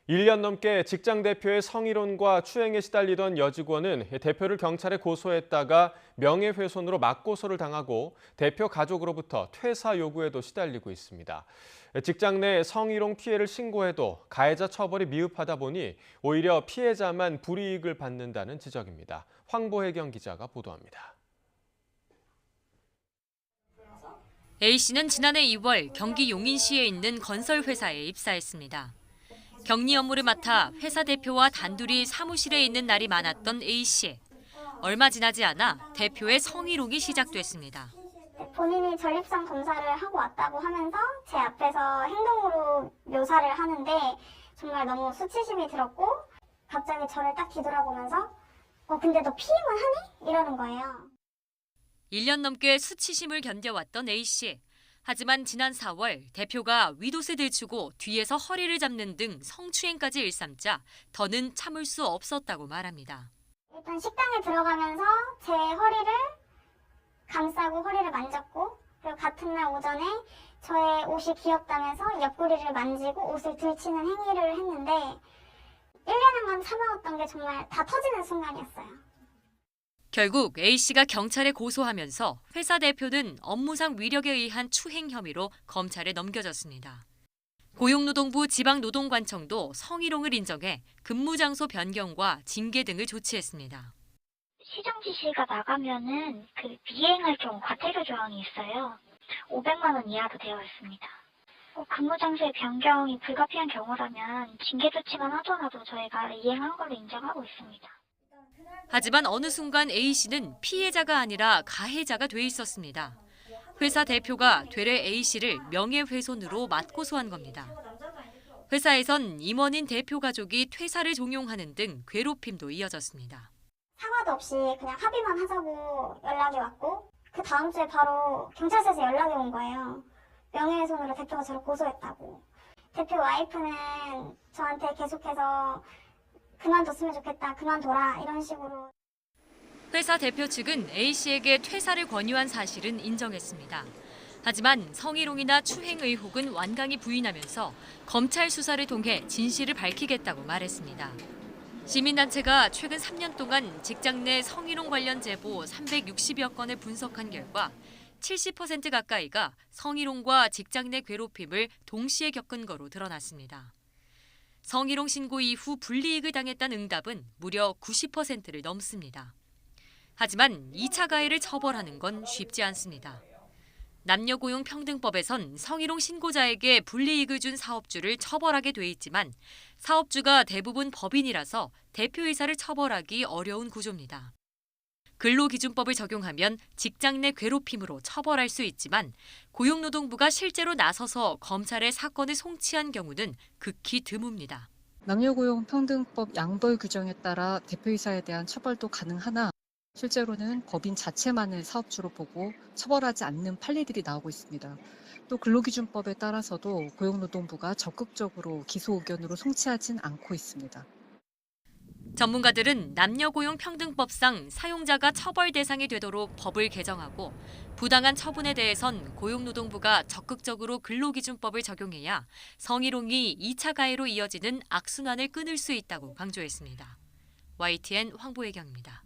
1년 넘게 직장 대표의 성희롱과 추행에 시달리던 여직원은 대표를 경찰에 고소했다가 명예훼손으로 맞고소를 당하고 대표 가족으로부터 퇴사 요구에도 시달리고 있습니다. 직장 내 성희롱 피해를 신고해도 가해자 처벌이 미흡하다 보니 오히려 피해자만 불이익을 받는다는 지적입니다. 황보혜경 기자가 보도합니다. A씨는 지난해 2월 경기 용인시에 있는 건설회사에 입사했습니다. 격리 업무를 맡아 회사 대표와 단둘이 사무실에 있는 날이 많았던 A씨. 얼마 지나지 않아 대표의 성희롱이 시작됐습니다. 본인이 전립선 검사를 하고 왔다고 하면서 제 앞에서 행동으로 묘사를 하는데 정말 너무 수치심이 들었고 갑자기 저를 딱 뒤돌아보면서 근데 너 피임은 하니? 이러는 거예요. 1년 넘게 수치심을 견뎌왔던 A씨. 하지만 지난 4월 대표가 위도세 들추고 뒤에서 허리를 잡는 등 성추행까지 일삼자 더는 참을 수 없었다고 말합니다. 일단 식당에 들어가면서 제 허리를 감싸고 허리를 만졌고 그리고 같은 날 오전에 저의 옷이 귀엽다면서 옆구리를 만지고 옷을 들치는 행위를 했는데 1년간 참아왔던 게 정말 다 터지는 순간이었어요. 결국 A씨가 경찰에 고소하면서 회사 대표는 업무상 위력에 의한 추행 혐의로 검찰에 넘겨졌습니다. 고용노동부 지방노동관청도 성희롱을 인정해 근무장소 변경과 징계 등을 조치했습니다. 시정 지시가 나가면은 미행할 경우 과태료 조항이 있어요. 500만 원 이하로 되어 있습니다. 근무 장소의 변경이 불가피한 경우라면 징계 조치만 하더라도 저희가 이행한 걸로 인정하고 있습니다. 하지만 어느 순간 A씨는 피해자가 아니라 가해자가 돼 있었습니다. 회사 대표가 되레 A씨를 명예훼손으로 맞고소한 겁니다. 회사에선 임원인 대표 가족이 퇴사를 종용하는 등 괴롭힘도 이어졌습니다. 사과도 없이 그냥 합의만 하자고 연락이 왔고 그 다음 주에 바로 경찰서에서 연락이 온 거예요. 명예훼손으로 대표가 저를 고소했다고. 대표 와이프는 저한테 계속해서 그만뒀으면 좋겠다, 그만둬라 이런 식으로. 회사 대표 측은 A씨에게 퇴사를 권유한 사실은 인정했습니다. 하지만 성희롱이나 추행 의혹은 완강히 부인하면서 검찰 수사를 통해 진실을 밝히겠다고 말했습니다. 시민단체가 최근 3년 동안 직장 내 성희롱 관련 제보 360여 건을 분석한 결과 70% 가까이가 성희롱과 직장 내 괴롭힘을 동시에 겪은 거로 드러났습니다. 성희롱 신고 이후 불이익을 당했다는 응답은 무려 90%를 넘습니다. 하지만 2차 가해를 처벌하는 건 쉽지 않습니다. 남녀고용평등법에선 성희롱 신고자에게 불이익을 준 사업주를 처벌하게 돼 있지만 사업주가 대부분 법인이라서 대표이사를 처벌하기 어려운 구조입니다. 근로기준법을 적용하면 직장 내 괴롭힘으로 처벌할 수 있지만 고용노동부가 실제로 나서서 검찰에 사건을 송치한 경우는 극히 드뭅니다. 남녀고용평등법 양벌 규정에 따라 대표이사에 대한 처벌도 가능하나 실제로는 법인 자체만을 사업주로 보고 처벌하지 않는 판례들이 나오고 있습니다. 또 근로기준법에 따라서도 고용노동부가 적극적으로 기소 의견으로 송치하진 않고 있습니다. 전문가들은 남녀고용평등법상 사용자가 처벌 대상이 되도록 법을 개정하고 부당한 처분에 대해선 고용노동부가 적극적으로 근로기준법을 적용해야 성희롱이 2차 가해로 이어지는 악순환을 끊을 수 있다고 강조했습니다. YTN 황보혜경입니다.